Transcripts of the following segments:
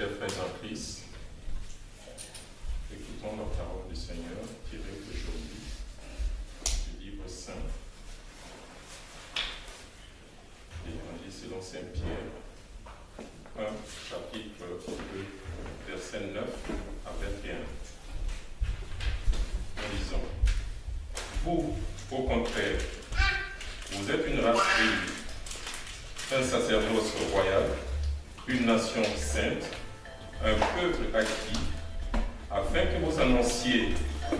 Chers frères en Christ, écoutons la parole du Seigneur tirée aujourd'hui du livre saint, l'Évangile selon Saint Pierre, 1, chapitre 2, versets 9 à 21. Nous lisons: Vous, au contraire, vous êtes une race élue, un sacerdoce royal, une nation sainte, un peuple acquis, afin que vous annonciez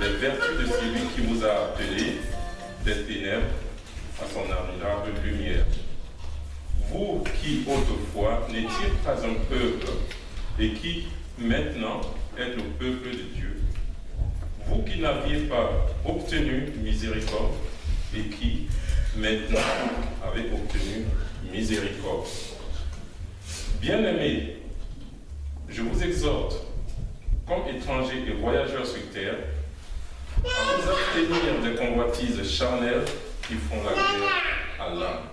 les vertus de celui qui vous a appelé des ténèbres à son admirable lumière. Vous qui autrefois n'étiez pas un peuple et qui maintenant êtes le peuple de Dieu. Vous qui n'aviez pas obtenu miséricorde et qui maintenant avez obtenu miséricorde. Bien-aimés, je vous exhorte, comme étrangers et voyageurs sur terre, à vous abstenir des convoitises charnelles qui font la guerre à l'âme.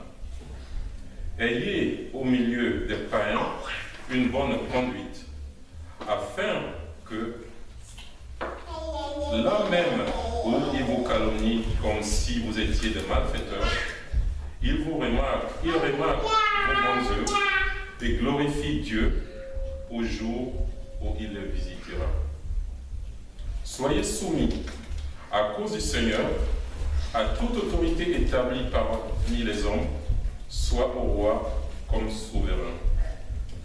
Ayez au milieu des païens une bonne conduite, afin que, là même où ils vous calomnient comme si vous étiez des malfaiteurs, ils remarquent vos bonnes œuvres et glorifient Dieu au jour où il les visitera. Soyez soumis, à cause du Seigneur, à toute autorité établie parmi les hommes, soit au roi comme souverain,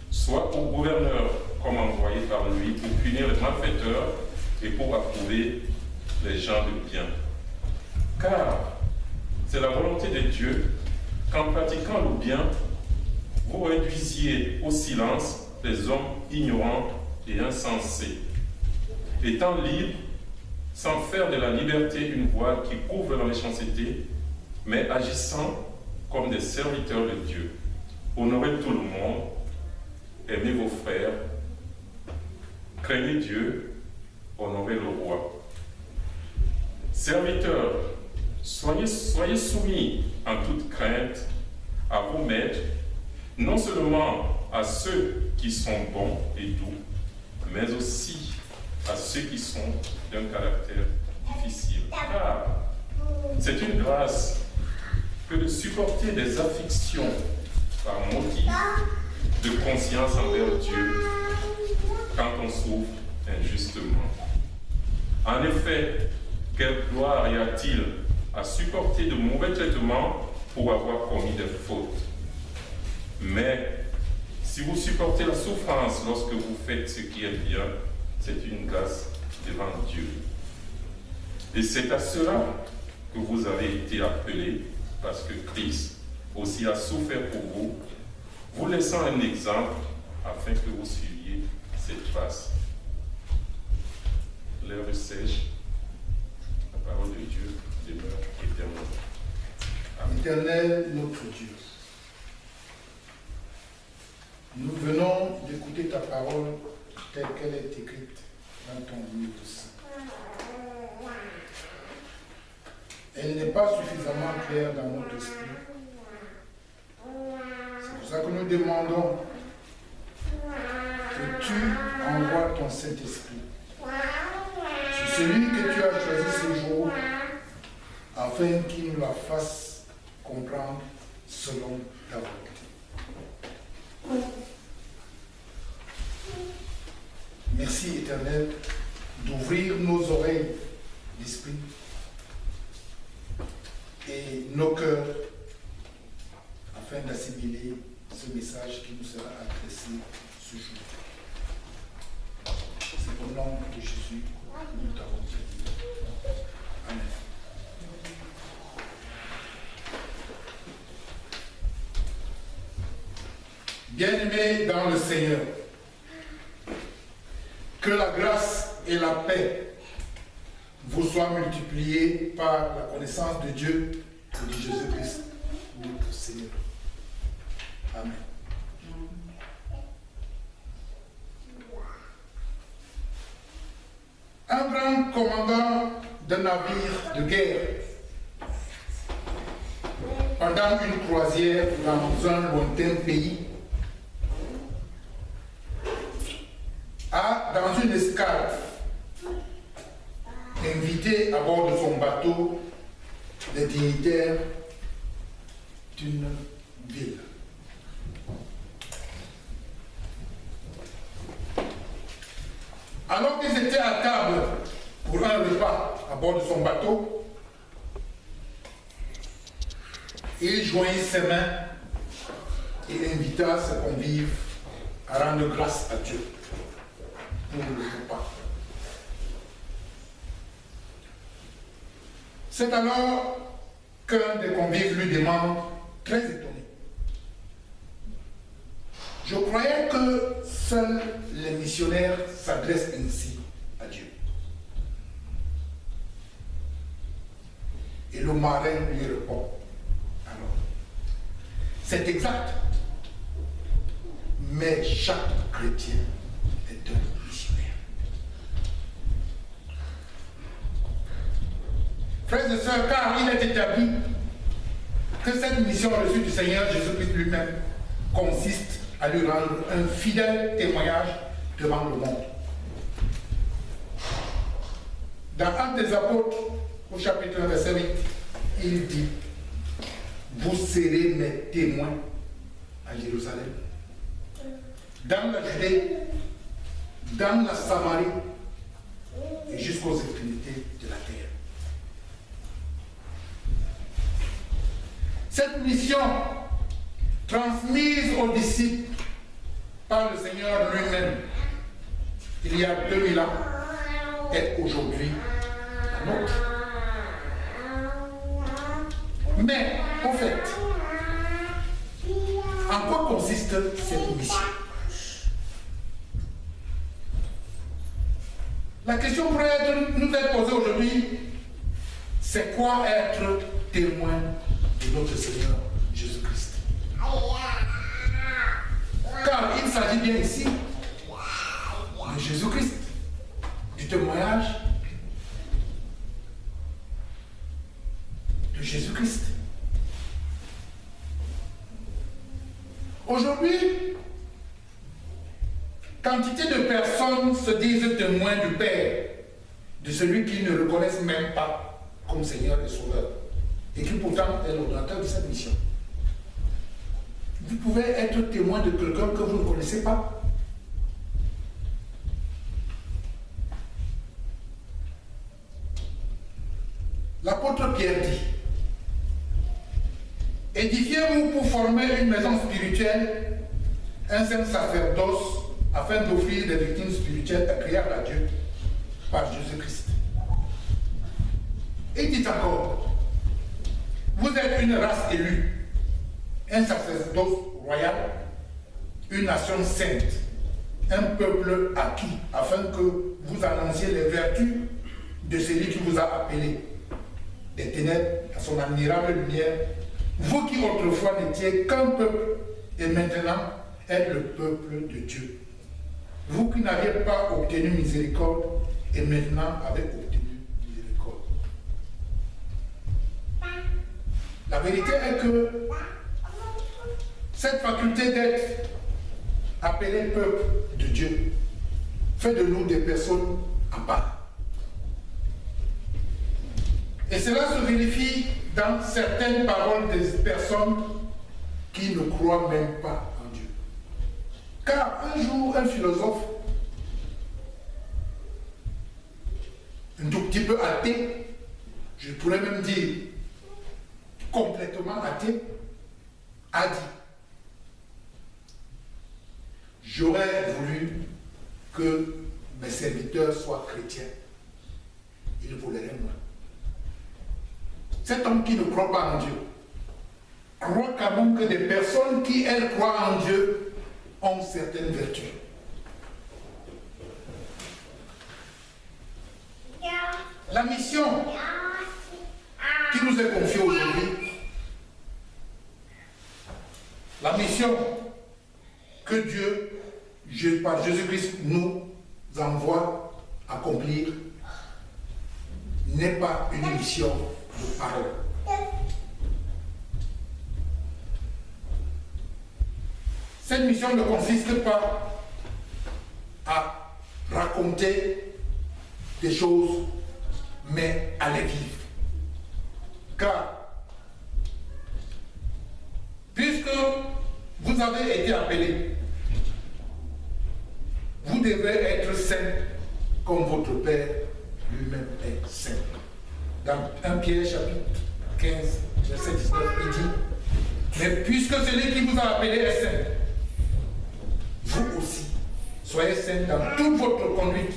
soit au gouverneur comme envoyé par lui pour punir les malfaiteurs et pour approuver les gens de bien. Car c'est la volonté de Dieu qu'en pratiquant le bien, vous réduisiez au silence les hommes ignorants et insensés, étant libres, sans faire de la liberté une voile qui couvre la méchanceté, mais agissant comme des serviteurs de Dieu. Honorez tout le monde, aimez vos frères, craignez Dieu, honorez le roi. Serviteurs, soyez soumis en toute crainte à vos maîtres, non seulement à ceux qui sont bons et doux, mais aussi à ceux qui sont d'un caractère difficile. Car c'est une grâce que de supporter des afflictions par motif de conscience envers Dieu quand on souffre injustement. En effet, quelle gloire y a-t-il à supporter de mauvais traitements pour avoir commis des fautes? Mais si vous supportez la souffrance lorsque vous faites ce qui est bien, c'est une grâce devant Dieu. Et c'est à cela que vous avez été appelés, parce que Christ aussi a souffert pour vous, vous laissant un exemple afin que vous suiviez cette trace. L'heure est sèche, la parole de Dieu demeure éternelle. Amen. Éternel notre Dieu, nous venons d'écouter ta parole telle qu'elle est écrite dans ton livre saint. Elle n'est pas suffisamment claire dans notre esprit. C'est pour ça que nous demandons que tu envoies ton Saint-Esprit sur celui que tu as choisi ce jour afin qu'il nous la fasse comprendre selon ta volonté. Merci Éternel d'ouvrir nos oreilles d'esprit et nos cœurs afin d'assimiler ce message qui nous sera adressé ce jour. C'est au nom de Jésus que nous t'avons dit. Amen. Bien-aimés dans le Seigneur, que la grâce et la paix vous soient multipliées par la connaissance de Dieu et de Jésus-Christ, notre Seigneur. Amen. Un grand commandant d'un navire de guerre, pendant une croisière dans un lointain pays, les dignitaires d'une ville. Alors qu'ils étaient à table pour un repas à bord de son bateau, il joignit ses mains et invita ses convives à rendre grâce à Dieu pour le repas. C'est alors qu'un des convives lui demande, très étonné: je croyais que seuls les missionnaires s'adressent ainsi à Dieu. Et le marin lui répond alors: c'est exact, mais chaque chrétien est un missionnaire. Frères et sœurs, car il est établi que cette mission reçue du Seigneur Jésus-Christ lui-même consiste à lui rendre un fidèle témoignage devant le monde. Dans Actes des Apôtres, au chapitre 1, verset 8, il dit: vous serez mes témoins à Jérusalem, dans la Judée, dans la Samarie et jusqu'aux extrémités de la terre. Cette mission, transmise aux disciples par le Seigneur lui-même il y a 2000 ans, est aujourd'hui la nôtre. Mais, en fait, en quoi consiste cette mission? La question pourrait nous être posée aujourd'hui: c'est quoi être témoin de notre Seigneur Jésus-Christ? Car il s'agit bien ici de Jésus-Christ, du témoignage de Jésus-Christ. Aujourd'hui, quantité de personnes se disent témoins du Père, de celui qu'ils ne reconnaissent même pas comme Seigneur et Sauveur, et qui pourtant est l'ordonnateur de cette mission. Vous pouvez être témoin de quelqu'un que vous ne connaissez pas. L'apôtre Pierre dit: édifiez-vous pour former une maison spirituelle, un saint sacerdoce, afin d'offrir des victimes spirituelles agréables à Dieu par Jésus-Christ. Et dit encore: vous êtes une race élue, un sacerdoce royal, une nation sainte, un peuple acquis, afin que vous annonciez les vertus de celui qui vous a appelé des ténèbres à son admirable lumière, vous qui autrefois n'étiez qu'un peuple et maintenant êtes le peuple de Dieu. Vous qui n'aviez pas obtenu miséricorde et maintenant avez obtenu miséricorde. La vérité est que cette faculté d'être appelé peuple de Dieu fait de nous des personnes à part. Et cela se vérifie dans certaines paroles des personnes qui ne croient même pas en Dieu. Car un jour, un philosophe, un tout petit peu athée, je pourrais même dire complètement athée, a dit: j'aurais voulu que mes serviteurs soient chrétiens. Ils voleraient moins. Cet homme qui ne croit pas en Dieu croit quand même que des personnes qui, elles, croient en Dieu ont certaines vertus. La mission qui nous est confiée aujourd'hui, la mission que Dieu, par Jésus-Christ, nous envoie accomplir, n'est pas une mission de parole. Cette mission ne consiste pas à raconter des choses, mais à les vivre. Car, puisque vous avez été appelés, vous devez être saints comme votre Père lui-même est saint. Dans 1 Pierre chapitre 15, verset 19, il dit, mais puisque celui qui vous a appelé est saint, vous aussi, soyez saints dans toute votre conduite,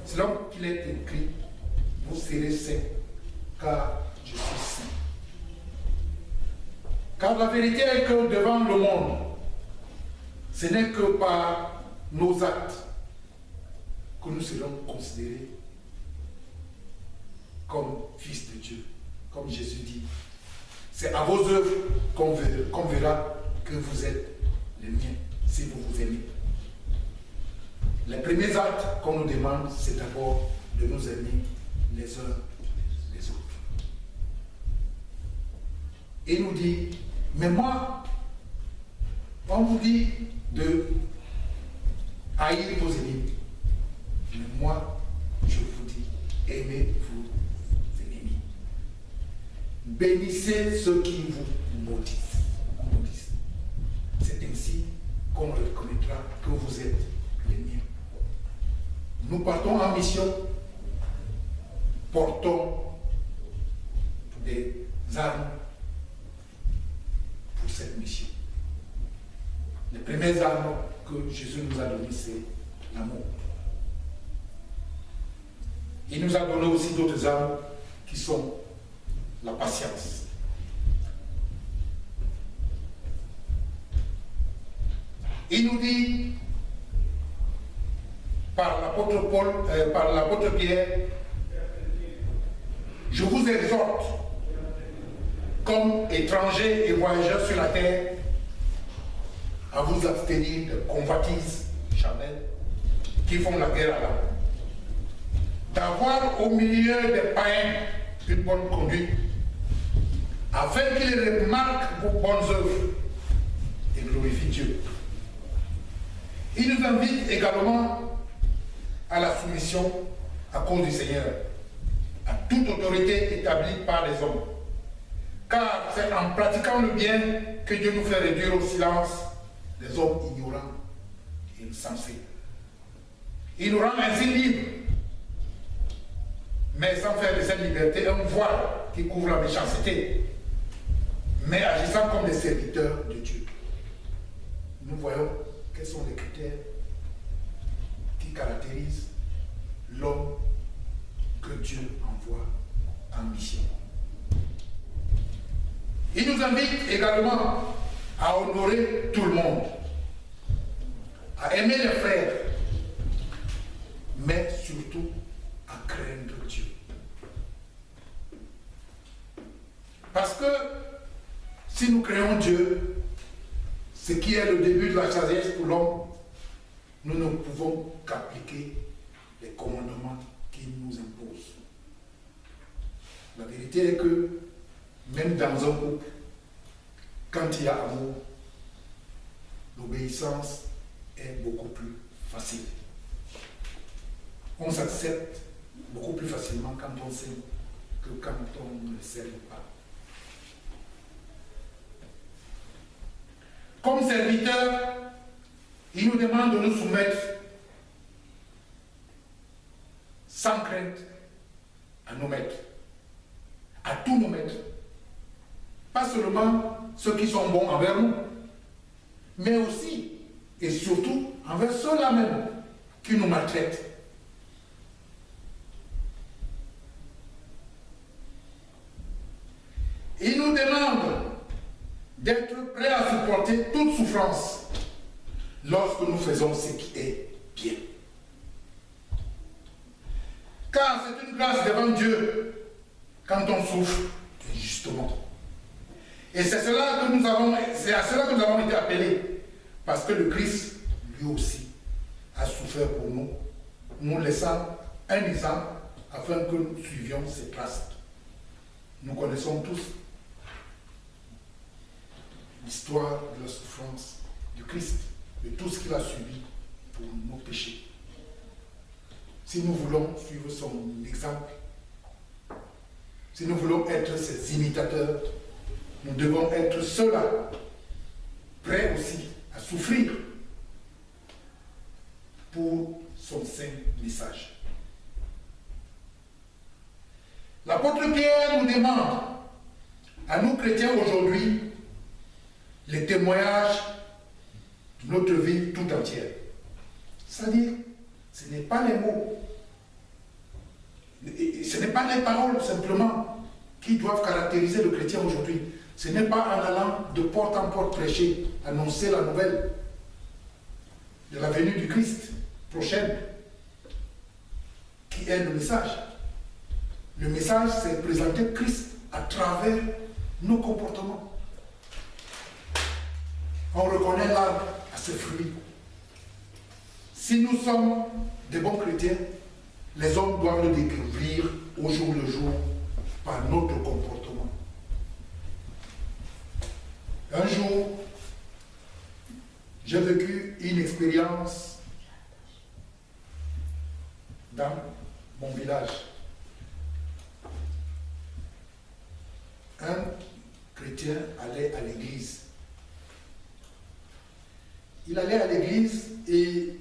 selon qu'il est écrit, vous serez saints, car je suis saint. Car la vérité est que devant le monde, ce n'est que par nos actes que nous serons considérés comme fils de Dieu. Comme Jésus dit, c'est à vos œuvres qu'on verra que vous êtes les miens, si vous vous aimez. Les premiers actes qu'on nous demande, c'est d'abord de nous aimer les uns les autres. Et il nous dit, mais moi, on vous dit de haïr vos ennemis. Mais moi, je vous dis, aimez vos ennemis. Bénissez ceux qui vous maudissent. C'est ainsi qu'on reconnaîtra que vous êtes les miens. Nous partons en mission, portons des armes pour cette mission. Les premières armes que Jésus nous a données, c'est l'amour. Il nous a donné aussi d'autres armes qui sont la patience. Il nous dit par l'apôtre Pierre, je vous exhorte comme étrangers et voyageurs sur la terre à vous abstenir de convoitises charnelles qui font la guerre à l'âme, d'avoir au milieu des païens une bonne conduite, afin qu'ils remarquent vos bonnes œuvres et glorifient Dieu. Il nous invite également à la soumission à cause du Seigneur, à toute autorité établie par les hommes. Car c'est en pratiquant le bien que Dieu nous fait réduire au silence les hommes ignorants et insensés. Il nous rend ainsi libres, mais sans faire de cette liberté un voile qui couvre la méchanceté, mais agissant comme des serviteurs de Dieu. Nous voyons quels sont les critères qui caractérisent l'homme que Dieu envoie en mission. Il nous invite également à honorer tout le monde, à aimer les frères, mais surtout à craindre Dieu. Parce que si nous craignons Dieu, ce qui est le début de la sagesse pour l'homme, nous ne pouvons qu'appliquer les commandements qu'il nous impose. La vérité est que même dans un couple, quand il y a amour, l'obéissance est beaucoup plus facile. On s'accepte beaucoup plus facilement quand on s'aime que quand on ne s'aime pas. Comme serviteur, il nous demande de nous soumettre sans crainte à nos maîtres, à tous nos maîtres. Pas seulement ceux qui sont bons envers nous, mais aussi et surtout envers ceux-là même qui nous maltraitent. Il nous demande d'être prêts à supporter toute souffrance lorsque nous faisons ce qui est bien. Car c'est une grâce devant Dieu quand on souffre injustement. Et c'est à cela que nous avons été appelés, parce que le Christ, lui aussi, a souffert pour nous, nous laissant un exemple afin que nous suivions ses traces. Nous connaissons tous l'histoire de la souffrance du Christ, de tout ce qu'il a subi pour nos péchés. Si nous voulons suivre son exemple, Si nous voulons être ses imitateurs, nous devons être ceux-là, prêts aussi à souffrir pour son saint message. L'apôtre Pierre nous demande, à nous chrétiens aujourd'hui, les témoignages de notre vie tout entière. C'est-à-dire, ce n'est pas les mots, ce n'est pas les paroles simplement qui doivent caractériser le chrétien aujourd'hui. Ce n'est pas en allant de porte en porte prêcher, annoncer la nouvelle de la venue du Christ prochaine qui est le message. Le message, c'est présenter Christ à travers nos comportements. On reconnaît l'arbre à ses fruits. Si nous sommes des bons chrétiens, les hommes doivent le découvrir au jour le jour par notre comportement. Un jour, j'ai vécu une expérience dans mon village. Un chrétien allait à l'église. Il allait à l'église et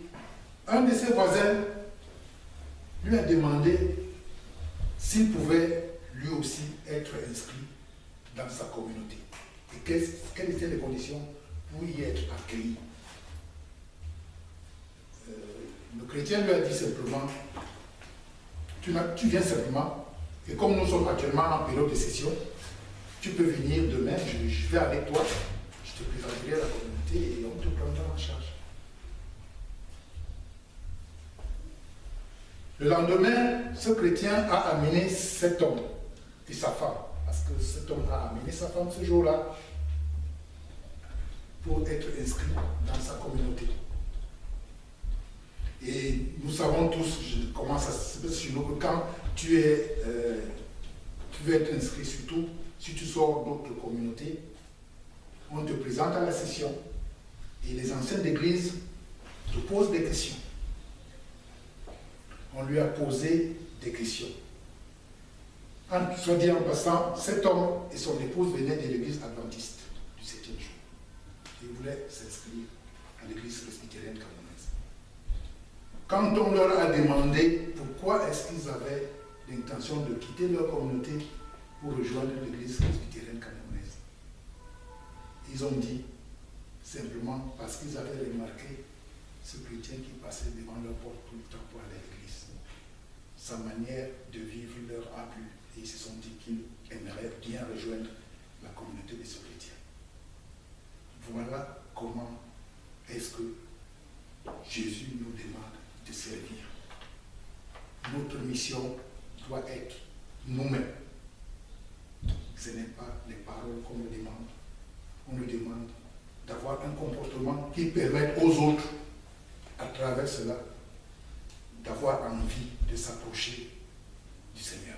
un de ses voisins lui a demandé s'il pouvait lui aussi être inscrit dans sa communauté. Et quelles étaient les conditions pour y être accueilli. Le chrétien lui a dit simplement, tu viens simplement, et comme nous sommes actuellement en période de session, tu peux venir demain, je vais avec toi, je te présenterai à la communauté et on te prendra en charge. Le lendemain, ce chrétien a amené cet homme et sa femme, parce que cet homme a amené sa femme ce jour-là pour être inscrit dans sa communauté. Et nous savons tous comment ça se passe chez nous, que quand tu veux être inscrit, surtout si tu sors d'autres communautés, on te présente à la session et les anciens d'église te posent des questions. On lui a posé des questions. Soit dit en passant, cet homme et son épouse venaient de l'église adventiste du 7e jour. Ils voulaient s'inscrire à l'église presbytérienne camerounaise. Quand on leur a demandé pourquoi est-ce qu'ils avaient l'intention de quitter leur communauté pour rejoindre l'église presbytérienne camerounaise, ils ont dit simplement parce qu'ils avaient remarqué ce chrétien qui passait devant leur porte tout le temps pour aller à l'église. Sa manière de vivre leur a plu et ils se sont dit qu'ils aimeraient bien rejoindre la communauté de ce chrétien. Voilà comment est-ce que Jésus nous demande de servir. Notre mission doit être nous-mêmes. Ce n'est pas les paroles qu'on nous demande. On nous demande d'avoir un comportement qui permette aux autres, à travers cela, d'avoir envie de s'approcher du Seigneur.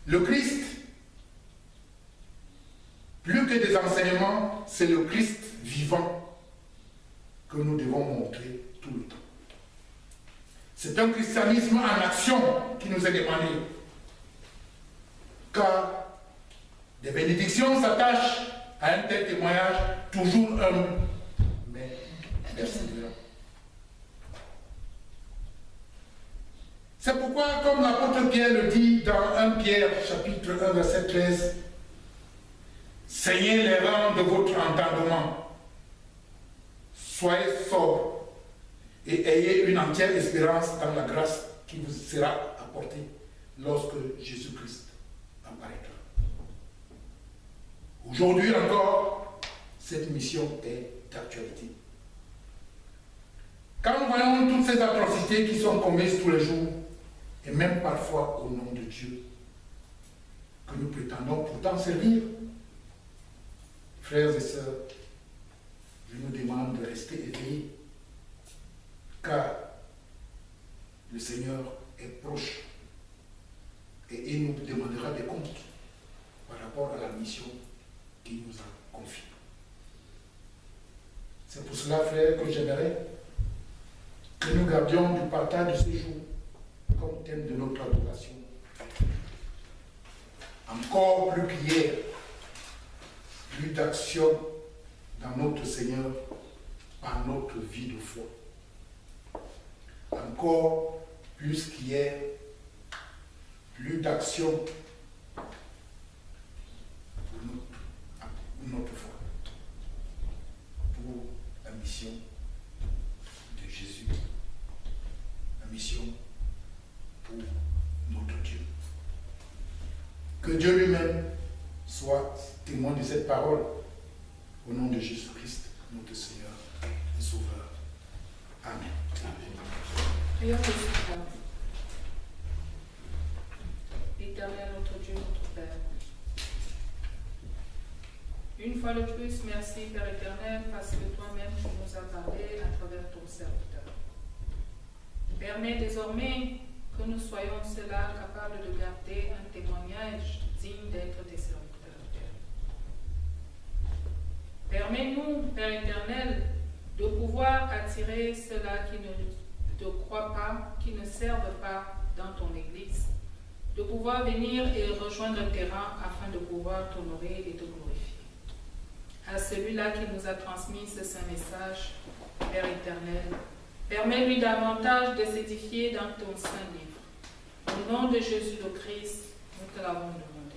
Le Christ, plus que des enseignements, c'est le Christ vivant que nous devons montrer tout le temps. C'est un christianisme en action qui nous est demandé. Car des bénédictions s'attachent à un tel témoignage, toujours humble, mais persévérant. C'est pourquoi, comme l'apôtre Pierre le dit dans 1 Pierre, chapitre 1, verset 13, « Saignez les rangs de votre entendement, soyez sobres et ayez une entière espérance dans la grâce qui vous sera apportée lorsque Jésus-Christ apparaîtra. » Aujourd'hui encore, cette mission est d'actualité. Quand nous voyons toutes ces atrocités qui sont commises tous les jours, et même parfois au nom de Dieu, que nous prétendons pourtant servir, frères et sœurs, je nous demande de rester éveillés, car le Seigneur est proche et il nous demandera des comptes par rapport à la mission qu'il nous a confiée. C'est pour cela, frères, que j'aimerais que nous gardions du partage de ce jour comme thème de notre adoration. Encore plus qu'hier, plus d'action dans notre Seigneur par notre vie de foi. Encore plus qu'hier, plus d'action pour notre foi, pour la mission de Jésus, la mission pour notre Dieu. Que Dieu lui-même soit témoin de cette parole au nom de Jésus-Christ, notre Seigneur et Sauveur. Amen. Prions le Seigneur. Éternel notre Dieu, notre Père. Une fois de plus, merci Père éternel, parce que toi-même tu nous as parlé à travers ton serviteur. Permets désormais que nous soyons ceux-là capables de garder un témoignage digne d'être tes serviteurs, Père. Permets-nous, Père éternel, de pouvoir attirer ceux-là qui ne te croient pas, qui ne servent pas dans ton Église, de pouvoir venir et rejoindre le terrain afin de pouvoir t'honorer et te glorifier. À celui-là qui nous a transmis ce saint message, Père éternel, permets-lui davantage de s'édifier dans ton saint livre. Au nom de Jésus le Christ, nous te l'avons demandé.